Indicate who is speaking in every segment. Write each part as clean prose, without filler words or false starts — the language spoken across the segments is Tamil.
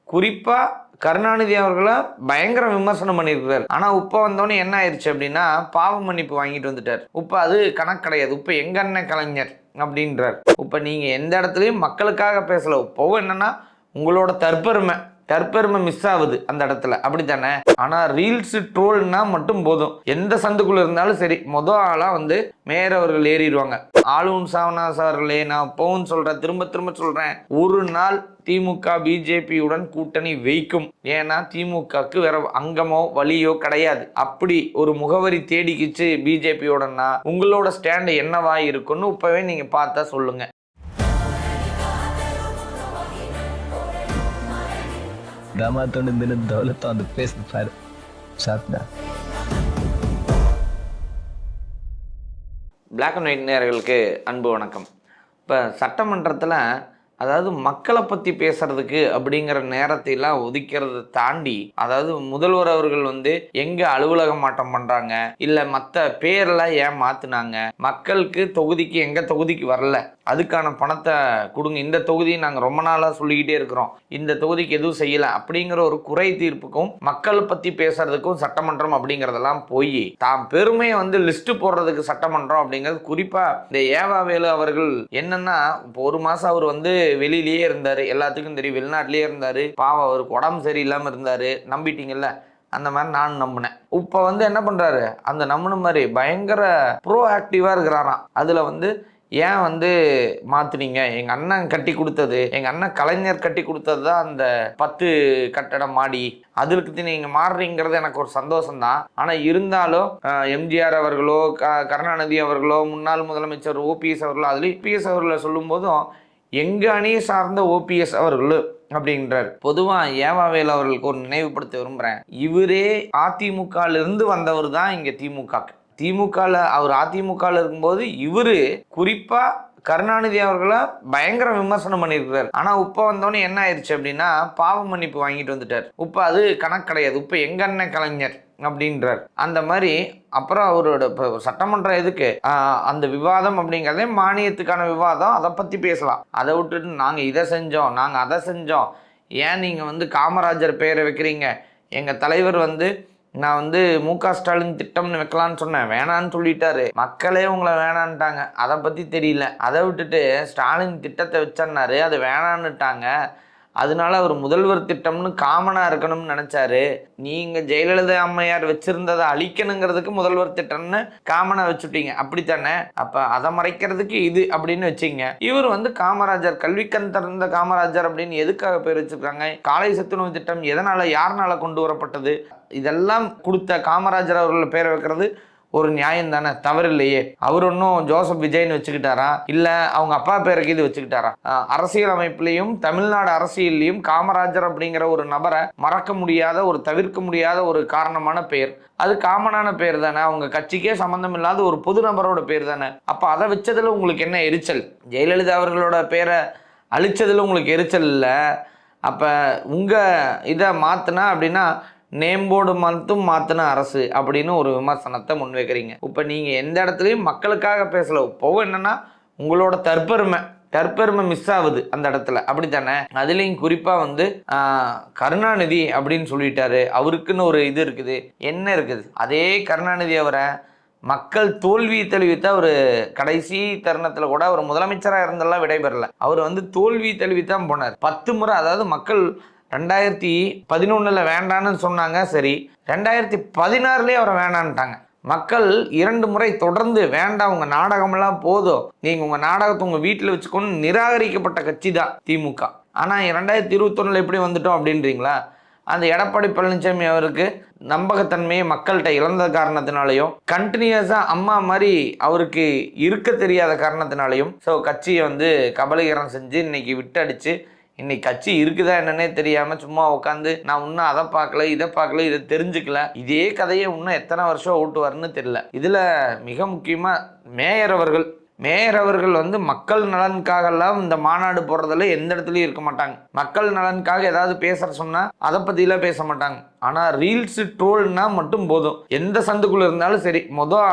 Speaker 1: குறிப்பா கருணாநிதி அவர்களை பயங்கர விமர்சனம் பண்ணியிருக்கிறார். ஆனா உப்ப வந்தோடனே என்ன ஆயிடுச்சு அப்படின்னா, பாவ மன்னிப்பு வாங்கிட்டு வந்துட்டார். உப்ப அது கணக்கு கிடையாது. உப்ப எங்க அண்ணன் கலைஞர் அப்படின்றார். இப்ப நீங்க எந்த இடத்துலயும் மக்களுக்காக பேசல. இப்பவும் என்னன்னா உங்களோட தற்பெருமை மிஸ் ஆகுது அந்த இடத்துல, அப்படித்தானே? ஆனா ரீல்ஸ் ட்ரோல்னா மட்டும் போதும், எந்த சந்துக்குள்ள இருந்தாலும் சரி, ஆளா வந்து மேயர் அவர்கள் ஏறிடுவாங்க. ஆளும் சாவனாஸ் அவர்களே, நான் இப்பவும் சொல்றேன், திரும்ப திரும்ப சொல்றேன், ஒரு நாள் திமுக பிஜேபியுடன் கூட்டணி வைக்கும். ஏன்னா திமுகக்கு வேற அங்கமோ வழியோ கிடையாது. அப்படி ஒரு முகவரி தேடிக்கிச்சு பிஜேபியோடனா உங்களோட ஸ்டாண்ட் என்னவா இருக்குன்னு இப்பவே நீங்க பார்த்தா சொல்லுங்க.
Speaker 2: दामातों दिन दौलत on the face of fire. சாப்பிட்டா
Speaker 1: பிளாக் அண்ட் ஒயிட் நேயர்களுக்கு அன்பு வணக்கம். இப்போ சட்டமன்றத்தில் அதாவது மக்களை பற்றி பேசுறதுக்கு அப்படிங்கிற நேரத்தையெல்லாம் ஒதுக்கிறத தாண்டி, அதாவது முதல்வர் அவர்கள் வந்து எங்கே அலுவலக மாற்றம் பண்ணுறாங்க, இல்லை மற்ற பேரெல்லாம் ஏன் மாற்றினாங்க, மக்களுக்கு தொகுதிக்கு எங்கள் தொகுதிக்கு வரல, அதுக்கான பணத்தை கொடுங்க, இந்த தொகுதியை நாங்கள் ரொம்ப நாளாக சொல்லிக்கிட்டே இருக்கிறோம், இந்த தொகுதிக்கு எதுவும் செய்யலை அப்படிங்கிற ஒரு குறை தீர்ப்புக்கும் மக்களை பற்றி பேசுறதுக்கும் சட்டமன்றம் அப்படிங்கிறதெல்லாம் போய் தாம் பெருமையை வந்து லிஸ்ட் போடுறதுக்கு சட்டமன்றம் அப்படிங்கிறது. குறிப்பாக இந்த ஏவாவேலு அவர்கள் என்னன்னா, இப்போ ஒரு மாதம் அவர் வந்து வெளியிலேயே இருந்தாரு, எல்லாத்துக்கும் தெரியும், வெளிநாட்டிலேயே இருந்தாரு, பாவம் அவருக்கு உடம்பு சரியில்லாமல் இருந்தாரு, நம்பிட்டீங்கல்ல, அந்த மாதிரி நான் நம்பினேன். இப்போ வந்து என்ன பண்றாரு, அந்த நம்பின மாதிரி பயங்கர ப்ரோ ஆக்டிவா இருக்கிறாராம். அதுல வந்து ஏன் வந்து மாத்துனீங்க, எங்க அண்ணன் கட்டி கொடுத்தது, எங்க அண்ணன் கலைஞர் கட்டி கொடுத்தது தான் அந்த 10 கட்டடம் மாடி, அதுக்கு நீங்க மாறுறீங்கிறது எனக்கு ஒரு சந்தோஷம் தான். ஆனா இருந்தாலும் எம்ஜிஆர் அவர்களோ கருணாநிதி அவர்களோ முன்னாள் முதலமைச்சர் ஓபிஎஸ் அவர்களோ, அதுலேயும் ஓபிஎஸ் அவர்களை சொல்லும் போதும் எங்க அணியை சார்ந்த ஓபிஎஸ் அவர்கள் அப்படின்றார். பொதுவா ஏவாவேல் அவர்களுக்கு ஒரு நினைவுபடுத்த விரும்புறேன், இவரே அதிமுக இருந்து வந்தவர் தான் இங்க திமுக. அவர் அதிமுக இருக்கும்போது இவரு குறிப்பா கருணாநிதி அவர்களை பயங்கர விமர்சனம் பண்ணியிருக்கிறார். ஆனா உப்ப வந்தோடனே என்ன ஆயிடுச்சு அப்படின்னா, பாவ மன்னிப்பு வாங்கிட்டு வந்துட்டார். உப்ப அது கணக்கு கிடையாது. உப்ப எங்க அண்ணன் கலைஞர் அப்படின்றார். அந்த மாதிரி அப்புறம் அவரோட சட்டமன்றம் எதுக்கு, அந்த விவாதம் அப்படிங்கிறதே மானியத்துக்கான விவாதம், அதை பத்தி பேசலாம். அதை விட்டுட்டு நாங்க இதை செஞ்சோம், நாங்க அதை செஞ்சோம், ஏன் நீங்க வந்து காமராஜர் பெயரை வைக்கிறீங்க, எங்க தலைவர் வந்து நான் வந்து முக ஸ்டாலின் திட்டம்னு வைக்கலான்னு சொன்னேன், வேணான்னு சொல்லிட்டாரு, மக்களே உங்களை வேணான்ட்டாங்க, அதை பற்றி தெரியல. அதை விட்டுட்டு ஸ்டாலின் திட்டத்தை வச்சன்னாரு, அது வேணான்னுட்டாங்க, அதனால அவர் முதல்வர் திட்டம்னு காமனாக இருக்கணும்னு நினச்சாரு. நீங்கள் ஜெயலலிதா அம்மையார் வச்சுருந்ததை அழிக்கணுங்கிறதுக்கு முதல்வர் திட்டம்னு காமனாக வச்சுட்டீங்க, அப்படித்தானே? அப்போ அதை மறைக்கிறதுக்கு இது அப்படின்னு வச்சிங்க. இவர் வந்து காமராஜர், கல்விக்கண் திறந்த காமராஜர் அப்படின்னு எதுக்காக பேர் வச்சுருக்காங்க? காலை சத்துணவு திட்டம் எதனால் யாருனால கொண்டு வரப்பட்டது, இதெல்லாம் கொடுத்த காமராஜர் அவர்கள் பேரை வைக்கிறது ஒரு நியாயம் தானே, தவறு இல்லையே. அவர் ஒன்றும் ஜோசப் விஜய்னு வச்சுக்கிட்டாரா, இல்லை அவங்க அப்பா பேருக்கு இது வச்சுக்கிட்டாரா? அரசியல் அமைப்புலையும் தமிழ்நாடு அரசியல்லையும் காமராஜர் அப்படிங்கிற ஒரு நபரை மறக்க முடியாத, ஒரு தவிர்க்க முடியாத ஒரு காரணமான பெயர், அது காமனான பேர் தானே, அவங்க கட்சிக்கே சம்பந்தம் இல்லாத ஒரு பொது நபரோட பேர் தானே. அப்போ அதை வச்சதுல உங்களுக்கு என்ன எரிச்சல்? ஜெயலலிதா அவர்களோட பேரை அழிச்சதுல உங்களுக்கு எரிச்சல் இல்லை. அப்போ உங்கள் இதை மாற்றினா அப்படின்னா நேம்போர்டு மட்டும் மாற்றின அரசு அப்படின்னு ஒரு விமர்சனத்தை முன்வைக்கிறீங்க. இப்போ நீங்கள் எந்த இடத்துலையும் மக்களுக்காக பேசல. இப்போவும் என்னன்னா உங்களோட தற்பெருமை மிஸ் ஆகுது அந்த இடத்துல, அப்படித்தானே? அதுலேயும் குறிப்பாக வந்து கருணாநிதி அப்படின்னு சொல்லிட்டாரு, அவருக்குன்னு ஒரு இது இருக்குது. என்ன இருக்குது? அதே கருணாநிதி அவரை மக்கள் தோல்வி தெளிவித்த ஒரு கடைசி தருணத்தில் கூட அவர் முதலமைச்சராக இருந்தெல்லாம் விடைபெறல. அவர் வந்து தோல்வி தெளிவித்தான் போனார் 10 முறை. அதாவது மக்கள் 2011 வேண்டான்னு சொன்னாங்க, சரி, 2016 அவரை வேண்டான்ட்டாங்க. மக்கள் 2 முறை தொடர்ந்து வேண்டாம், உங்க நாடகமெல்லாம் போதும், நீங்க உங்க நாடகத்தை உங்க வீட்டில் வச்சுக்கொண்டு நிராகரிக்கப்பட்ட கட்சி தான் திமுக. ஆனா 2021 எப்படி வந்துட்டோம் அப்படின்றீங்களா? அந்த எடப்பாடி பழனிசாமி அவருக்கு நம்பகத்தன்மையை மக்கள்கிட்ட இழந்த காரணத்தினாலையும், கண்டினியூஸா அம்மா மாதிரி அவருக்கு இருக்க தெரியாத காரணத்தினாலையும் கட்சியை வந்து கபலீகரம் செஞ்சு இன்னைக்கு விட்டடிச்சு, இன்னைக்கு கட்சி இருக்குதா என்னன்னே தெரியாம சும்மா உட்காந்து நான் இன்னும் அதை பார்க்கல, இதை பார்க்கல, இதை தெரிஞ்சுக்கல, இதே கதையை இன்னும் எத்தனை வருஷம் ஓட்டுவார்னு தெரியல. இதுல மிக முக்கியமா மேயர் அவர்கள் வந்து மக்கள் நலனுக்காகலாம் இந்த மாநாடு போடுறதுல எந்த இடத்துலையும் இருக்க மாட்டாங்க. மக்கள் நலனுக்காக ஏதாவது பேசுற சொன்னா அதை பத்திலாம் பேச மாட்டாங்க. ஆனா ரீல்ஸ் ட்ரோல்னா மட்டும் போதும், எந்த சந்துக்குள்ள இருந்தாலும் சரி,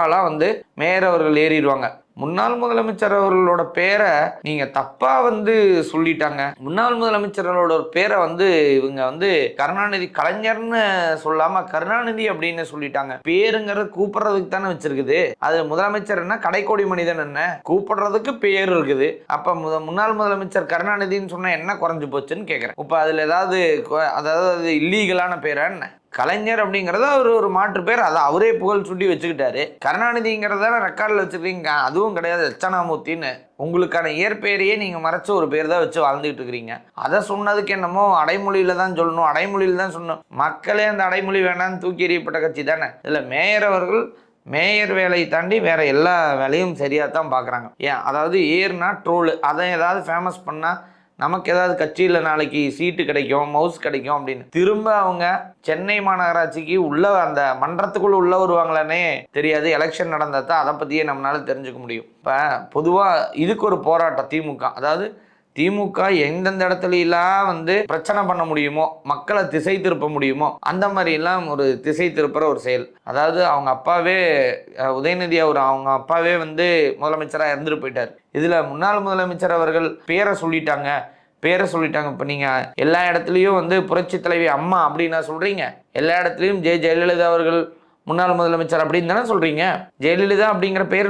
Speaker 1: ஆளா வந்து மேயர் அவர்கள் ஏறிடுவாங்க. முன்னாள் முதலமைச்சர் அவர்களோட பேரை நீங்க தப்பா வந்து சொல்லிட்டாங்க. முன்னாள் முதலமைச்சர்களோட பேரை வந்து இவங்க வந்து கருணாநிதி கலைஞர்னு சொல்லாம கருணாநிதி அப்படின்னு சொல்லிட்டாங்க. பேருங்கிறது கூப்பிடுறதுக்கு தானே வச்சிருக்குது. அது முதலமைச்சர்னா கடைக்கோடி மனிதன் என்ன கூப்பிடுறதுக்கு பேர் இருக்குது. அப்ப முன்னாள் முதலமைச்சர் கருணாநிதினு சொன்னா என்ன குறைஞ்சு போச்சுன்னு கேட்கிறேன். இப்ப அதுல அதாவது இல்லீகலான பேரா என்ன? கலைஞர் அப்படிங்கிறத அவர் ஒரு மாற்று பேர், அதை அவரே புகழ் சுட்டி வச்சுக்கிட்டாரு. கருணாநிதிங்கிறத ரெக்கார்டில் வச்சுருக்கீங்க, அதுவும் கிடையாது. தட்சணாமூர்த்தின்னு உங்களுக்கான இயற்பெயரையே நீங்கள் மறைச்ச ஒரு பேர் தான் வச்சு வாழ்ந்துகிட்டு இருக்கிறீங்க. அதை சொன்னதுக்கு என்னமோ அடைமொழியில் தான் சொல்லணும், அடைமொழியில் தான் சொல்லணும். மக்களே அந்த அடைமொழி வேணான்னு தூக்கி எறியப்பட்ட கட்சி தானே. இதில் மேயர் அவர்கள் மேயர் வேலையை தாண்டி வேற எல்லா வேலையும் சரியாக தான் பார்க்குறாங்க. ஏன் அதாவது ஏர்னா ட்ரோலு, அதை ஏதாவது ஃபேமஸ் பண்ணால் நமக்கு ஏதாவது கட்சியில் நாளைக்கு சீட்டு கிடைக்கும், மவுஸ் கிடைக்கும் அப்படின்னு திரும்ப அவங்க சென்னை மாநகராட்சிக்கு உள்ள அந்த மன்றத்துக்குள்ள உள்ள வருவாங்களானே தெரியாது. எலெக்ஷன் நடந்தால் தான் அதை பற்றியே நம்மளால தெரிஞ்சுக்க முடியும். இப்போ பொதுவாக இதுக்கு ஒரு போராட்டம் திமுக, அதாவது திமுக எந்தெந்த இடத்துலாம் வந்து பிரச்சனை பண்ண முடியுமோ, மக்களை திசை திருப்ப முடியுமோ, அந்த மாதிரிலாம் ஒரு திசை திருப்புற ஒரு செயல். அதாவது அவங்க அப்பாவே உதயநிதி அவங்க அப்பாவே வந்து முதலமைச்சராக இருந்துட்டு போயிட்டார். இதில் முன்னாள் முதலமைச்சர் அவர்கள் பேரை சொல்லிட்டாங்க. இப்போ நீங்கள் எல்லா இடத்துலையும் வந்து புரட்சி தலைவி அம்மா அப்படின்னு சொல்கிறீங்க. எல்லா இடத்துலையும் ஜெயலலிதா அவர்கள் முன்னாள் முதலமைச்சர் அப்படின்னு தானே சொல்றீங்க. ஜெயலலிதா அப்படிங்கிற பேர்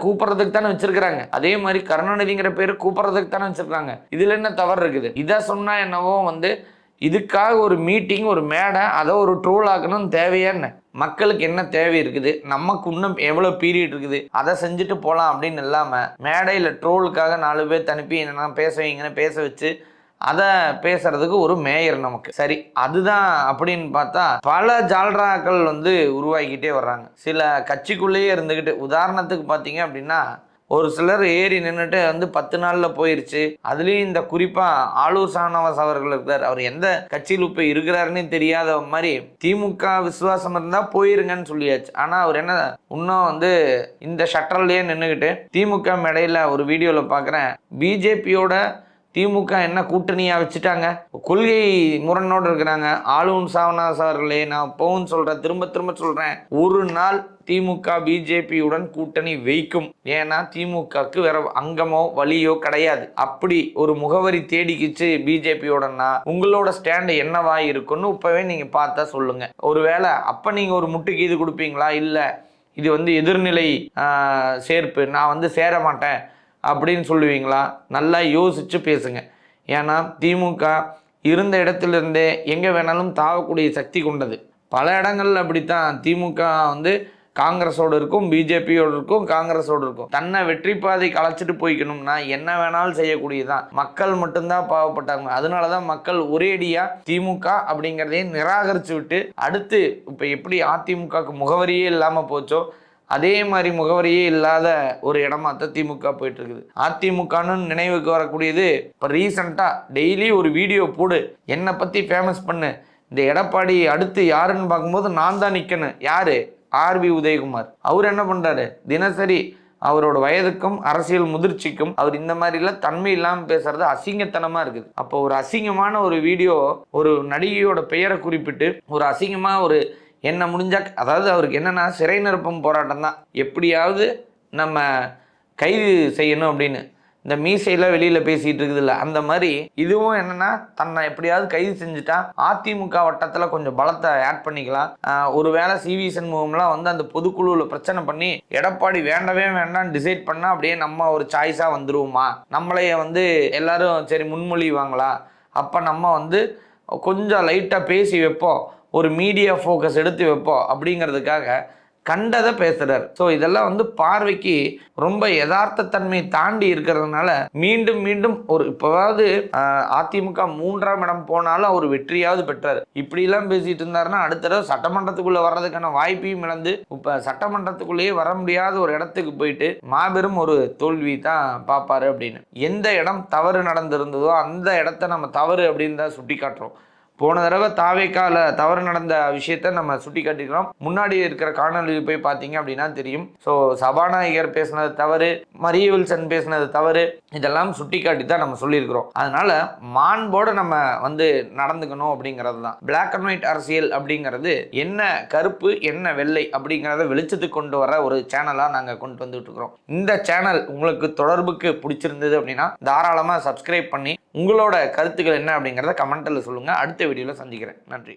Speaker 1: கூப்பிடுறதுக்கு தானே வச்சிருக்காங்க. அதே மாதிரி கருணாநிதிங்கிற பேர் கூப்பிடுறதுக்கு தானே வச்சிருக்காங்க. இதுல என்ன தவறு இருக்குது? இதை சொன்னா என்னவோ வந்து இதுக்காக ஒரு மீட்டிங், ஒரு மேடை, அதை ஒரு ட்ரோல் ஆக்கணும் தேவையான மக்களுக்கு என்ன தேவை இருக்குது, நமக்கு இன்னும் எவ்வளோ பீரியட் இருக்குது, அதை செஞ்சுட்டு போகலாம் அப்படின்னு இல்லாமல் மேடையில் ட்ரோலுக்காக 4 பேர் அனுப்பி என்னென்னா பேச வைங்கன்னு பேச வச்சு அதை பேசுறதுக்கு ஒரு மேயர் நமக்கு சரி. அதுதான் அப்படின்னு பார்த்தா பல ஜால்ராக்கள் வந்து உருவாக்கிட்டே வர்றாங்க. சில கட்சிக்குள்ளேயே இருந்துக்கிட்டு, உதாரணத்துக்கு பார்த்தீங்க அப்படின்னா ஒரு சிலர் ஏறி நின்றுட்டு வந்து 10 நாளில் போயிருச்சு. அதுலேயும் இந்த குறிப்பாக ஆளூர் சானவாஸ் அவர்கள் இருக்கிறார். அவர் எந்த கட்சியில் இப்போ இருக்கிறாருன்னு தெரியாத மாதிரி திமுக விசுவாசம் இருந்தால் போயிருங்கன்னு சொல்லியாச்சு. ஆனால் அவர் என்ன இன்னும் வந்து இந்த ஷட்டர்லேயே நின்றுக்கிட்டு திமுக மேடையில் ஒரு வீடியோவில் பார்க்குறேன், பிஜேபியோட திமுக என்ன கூட்டணியா வச்சுட்டாங்க, கொள்கை முரண்னோடு இருக்கிறாங்க. ஆளும் சாவனாஸ் அவர்களே, நான் இப்பவும் சொல்றேன், திரும்ப சொல்றேன், ஒரு நாள் திமுக பிஜேபியுடன் கூட்டணி வைக்கும். ஏன்னா திமுகக்கு வேற அங்கமோ வழியோ கிடையாது. அப்படி ஒரு முகவரி தேடிக்கிச்சு பிஜேபியோடனா உங்களோட ஸ்டாண்ட் என்னவா இருக்குன்னு இப்பவே நீங்க பார்த்தா சொல்லுங்க. ஒருவேளை அப்ப நீங்க ஒரு முட்டுக்கு இது கொடுப்பீங்களா? இல்ல இது வந்து எதிர்நிலை சேர்ப்பு, நான் வந்து சேர மாட்டேன் அப்படின்னு சொல்லுவீங்களா? நல்லா யோசிச்சு பேசுங்க. ஏன்னா திமுக இருந்த இடத்துலேருந்தே எங்கே வேணாலும் தாவக்கூடிய சக்தி கொண்டது. பல இடங்கள்ல அப்படித்தான் திமுக வந்து காங்கிரஸோடு இருக்கும், பிஜேபியோடு இருக்கும், காங்கிரஸோடு இருக்கும். தன்னை வெற்றி பாதைக்கு அழைச்சிட்டு போய்க்கணும்னா என்ன வேணாலும் செய்யக்கூடியதான். மக்கள் மட்டும்தான் பாவப்பட்டாங்க. அதனாலதான் மக்கள் ஒரேடியா திமுக அப்படிங்கிறதையே நிராகரிச்சு விட்டு அடுத்து இப்போ எப்படி அதிமுகக்கு முகவரியே இல்லாமல் போச்சோ அதே மாதிரி முகவரியே இல்லாத ஒரு இடமா தான் திமுக போயிட்டு இருக்குது. அதிமுகன்னு நினைவுக்கு வரக்கூடியது இப்போ ரீசெண்டாக டெய்லி ஒரு வீடியோ போடு, என்னை பற்றி ஃபேமஸ் பண்ணு, இந்த எடப்பாடி அடுத்து யாருன்னு பார்க்கும்போது நான் தான் நிற்கணும். யாரு? ஆர்வி உதயகுமார். அவர் என்ன பண்ணுறாரு? தினசரி அவரோட வயதுக்கும் அரசியல் முதிர்ச்சிக்கும் அவர் இந்த மாதிரிலாம் தன்மை இல்லாமல் பேசுறது அசிங்கத்தனமாக இருக்குது. அப்போ ஒரு அசிங்கமான ஒரு வீடியோ, ஒரு நடிகையோட பெயரை குறிப்பிட்டு ஒரு அசிங்கமாக ஒரு என்ன முடிஞ்சா, அதாவது அவருக்கு என்னன்னா சிறை நிரப்பும் போராட்டம் தான், எப்படியாவது நம்ம கைது செய்யணும் அப்படின்னு இந்த மீசையெல்லாம் வெளியில் பேசிகிட்டு இருக்குதுல்ல, அந்த மாதிரி இதுவும் என்னன்னா தன்னை எப்படியாவது கைது செஞ்சுட்டா அதிமுக வட்டத்தில் கொஞ்சம் பலத்தை ஆட் பண்ணிக்கலாம். ஒரு வேளை சிவி சண்முகம்லாம் வந்து அந்த பொதுக்குழுவில் பிரச்சனை பண்ணி எடப்பாடி வேண்டவே வேண்டாம்னு டிசைட் பண்ணால் அப்படியே நம்ம ஒரு சாய்ஸாக வந்துருவோமா, நம்மளைய வந்து எல்லாரும் சரி முன்மொழிவாங்களா, அப்போ நம்ம வந்து கொஞ்சம் லைட்டாக பேசி வைப்போம், ஒரு மீடியா ஃபோக்கஸ் எடுத்து வைப்போம் அப்படிங்கிறதுக்காக கண்டதை பேசுறாரு. ஸோ இதெல்லாம் வந்து பார்வைக்கு ரொம்ப யதார்த்தத்தன்மை தாண்டி இருக்கிறதுனால மீண்டும் மீண்டும் ஒரு இப்போவாவது அதிமுக 3ஆம் இடம் போனாலும் அவர் வெற்றியாவது பெற்றார். இப்படிலாம் பேசிட்டு இருந்தாருன்னா அடுத்த தடவை சட்டமன்றத்துக்குள்ள வர்றதுக்கான வாய்ப்பையும் இழந்து இப்போ சட்டமன்றத்துக்குள்ளேயே வர முடியாத ஒரு இடத்துக்கு போயிட்டு மாபெரும் ஒரு தோல்வி தான் பார்ப்பாரு அப்படின்னு. எந்த இடம் தவறு நடந்திருந்ததோ அந்த இடத்த நம்ம தவறு அப்படின்னு தான் சுட்டி காட்டுறோம். போன தடவை தாவேக்கால தவறு நடந்த விஷயத்த நம்ம சுட்டி காட்டிக்கிறோம். முன்னாடி இருக்கிற காணொலியில் போய் பார்த்தீங்க அப்படின்னா தெரியும். ஸோ சபாநாயகர் பேசினது தவறு, மரிய வில்சன் பேசினது தவறு, இதெல்லாம் சுட்டிக்காட்டி தான் நம்ம சொல்லியிருக்கிறோம். அதனால மாண்போடு நம்ம வந்து நடந்துக்கணும் அப்படிங்கிறது தான். பிளாக் அண்ட் ஒயிட் அரசியல் அப்படிங்கிறது என்ன கருப்பு என்ன வெள்ளை அப்படிங்கிறத வெளிச்சத்துக்கு கொண்டு வர ஒரு சேனலாக நாங்கள் கொண்டு வந்துட்டு இருக்கிறோம். இந்த சேனல் உங்களுக்கு தொடர்புக்கு பிடிச்சிருந்தது அப்படின்னா தாராளமாக சப்ஸ்கிரைப் பண்ணி உங்களோட கருத்துக்கள் என்ன அப்படிங்கிறத கமெண்ட்டில் சொல்லுங்கள். அடுத்த வீடியோவில் சந்திக்கிறேன். நன்றி.